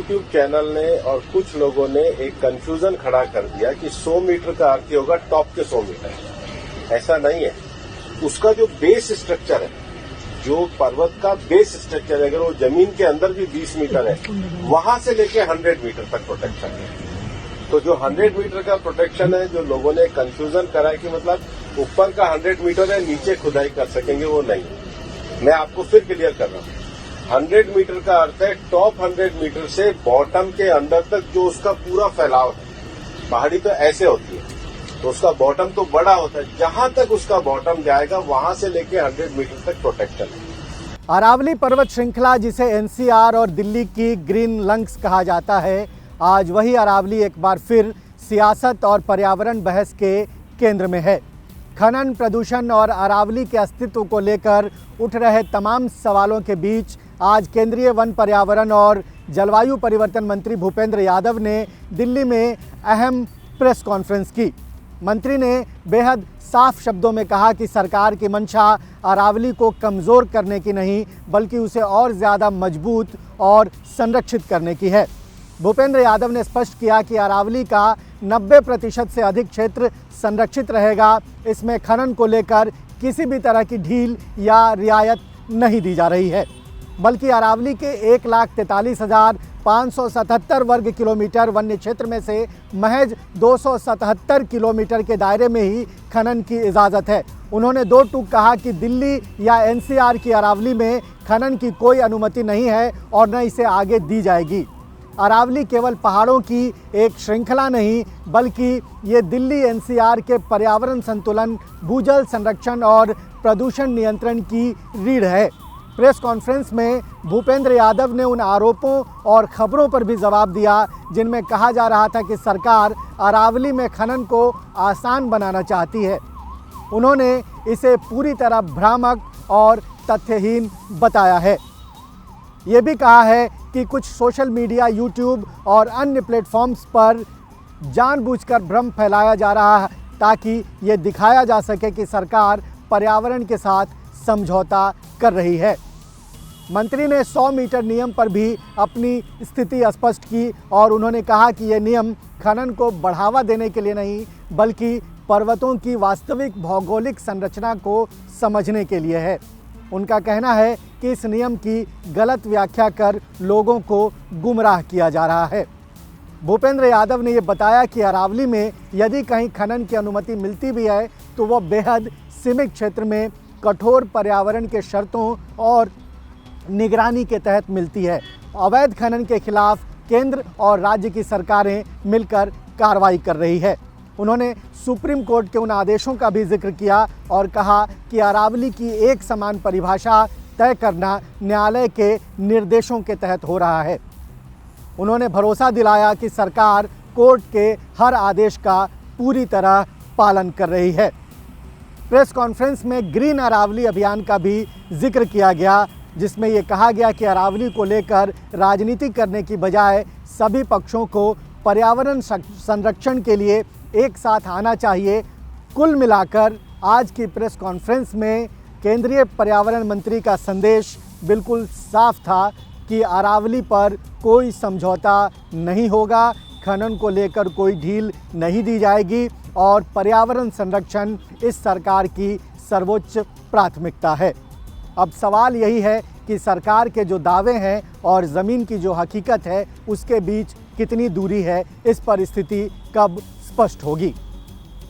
YouTube channel ने और कुछ लोगों ने एक कंफ्यूजन खड़ा कर दिया कि 100 मीटर का अर्थ होगा टॉप के 100 मीटर। ऐसा नहीं है। उसका जो बेस स्ट्रक्चर है, जो पर्वत का बेस स्ट्रक्चर है, अगर वो जमीन के अंदर भी 20 मीटर है, वहां से लेके 100 मीटर तक प्रोटेक्शन है। तो जो 100 मीटर का प्रोटेक्शन है, जो लोगों ने कंफ्यूजन करा है कि मतलब ऊपर का 100 मीटर है, नीचे खुदाई कर सकेंगे, वो नहीं। मैं आपको फिर क्लियर कर रहा हूं। 100 मीटर का अर्थ है टॉप 100 मीटर से बॉटम के अंदर तक जो उसका पूरा फैलाव है। पहाड़ी तो ऐसे होती है, तो उसका बॉटम तो बड़ा होता है, जहां तक उसका बॉटम जाएगा वहां से लेके 100 मीटर तक प्रोटेक्शन है। अरावली पर्वत श्रृंखला, जिसे एनसीआर और दिल्ली की ग्रीन लंग्स कहा जाता है, आज वही अरावली एक बार फिर सियासत और पर्यावरण बहस के केंद्र में है। खनन, प्रदूषण और अरावली के अस्तित्व को लेकर उठ रहे तमाम सवालों के बीच आज केंद्रीय वन, पर्यावरण और जलवायु परिवर्तन मंत्री भूपेंद्र यादव ने दिल्ली में अहम प्रेस कॉन्फ्रेंस की। मंत्री ने बेहद साफ शब्दों में कहा कि सरकार की मंशा अरावली को कमज़ोर करने की नहीं, बल्कि उसे और ज़्यादा मजबूत और संरक्षित करने की है। भूपेंद्र यादव ने स्पष्ट किया कि अरावली का 90% से अधिक क्षेत्र संरक्षित रहेगा। इसमें खनन को लेकर किसी भी तरह की ढील या रियायत नहीं दी जा रही है, बल्कि अरावली के 1,43,577 वर्ग किलोमीटर वन्य क्षेत्र में से महज 277 किलोमीटर के दायरे में ही खनन की इजाज़त है। उन्होंने दो टूक कहा कि दिल्ली या एनसीआर की अरावली में खनन की कोई अनुमति नहीं है और न इसे आगे दी जाएगी। अरावली केवल पहाड़ों की एक श्रृंखला नहीं, बल्कि ये दिल्ली एनसीआर के पर्यावरण संतुलन, भूजल संरक्षण और प्रदूषण नियंत्रण की रीढ़ है। प्रेस कॉन्फ्रेंस में भूपेंद्र यादव ने उन आरोपों और खबरों पर भी जवाब दिया जिनमें कहा जा रहा था कि सरकार अरावली में खनन को आसान बनाना चाहती है। उन्होंने इसे पूरी तरह भ्रामक और तथ्यहीन बताया है। ये भी कहा है कि कुछ सोशल मीडिया, यूट्यूब और अन्य प्लेटफॉर्म्स पर जानबूझकर भ्रम फैलाया जा रहा है ताकि ये दिखाया जा सके कि सरकार पर्यावरण के साथ समझौता कर रही है। मंत्री ने 100 मीटर नियम पर भी अपनी स्थिति स्पष्ट की और उन्होंने कहा कि यह नियम खनन को बढ़ावा देने के लिए नहीं, बल्कि पर्वतों की वास्तविक भौगोलिक संरचना को समझने के लिए है। उनका कहना है कि इस नियम की गलत व्याख्या कर लोगों को गुमराह किया जा रहा है। भूपेंद्र यादव ने ये बताया कि अरावली में यदि कहीं खनन की अनुमति मिलती भी है तो वह बेहद सीमित क्षेत्र में कठोर पर्यावरण के शर्तों और निगरानी के तहत मिलती है। अवैध खनन के खिलाफ केंद्र और राज्य की सरकारें मिलकर कार्रवाई कर रही है। उन्होंने सुप्रीम कोर्ट के उन आदेशों का भी जिक्र किया और कहा कि अरावली की एक समान परिभाषा तय करना न्यायालय के निर्देशों के तहत हो रहा है। उन्होंने भरोसा दिलाया कि सरकार कोर्ट के हर आदेश का पूरी तरह पालन कर रही है। प्रेस कॉन्फ्रेंस में ग्रीन अरावली अभियान का भी जिक्र किया गया, जिसमें ये कहा गया कि अरावली को लेकर राजनीति करने की बजाय सभी पक्षों को पर्यावरण संरक्षण के लिए एक साथ आना चाहिए। कुल मिलाकर आज की प्रेस कॉन्फ्रेंस में केंद्रीय पर्यावरण मंत्री का संदेश बिल्कुल साफ था कि अरावली पर कोई समझौता नहीं होगा, खनन को लेकर कोई ढील नहीं दी जाएगी और पर्यावरण संरक्षण इस सरकार की सर्वोच्च प्राथमिकता है। अब सवाल यही है कि सरकार के जो दावे हैं और ज़मीन की जो हकीकत है उसके बीच कितनी दूरी है, इस पर स्थिति कब स्पष्ट होगी।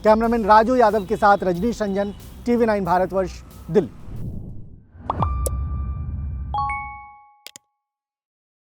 कैमरामैन राजू यादव के साथ रजनीश रंजन, TV9 भारतवर्ष, दिल्ली।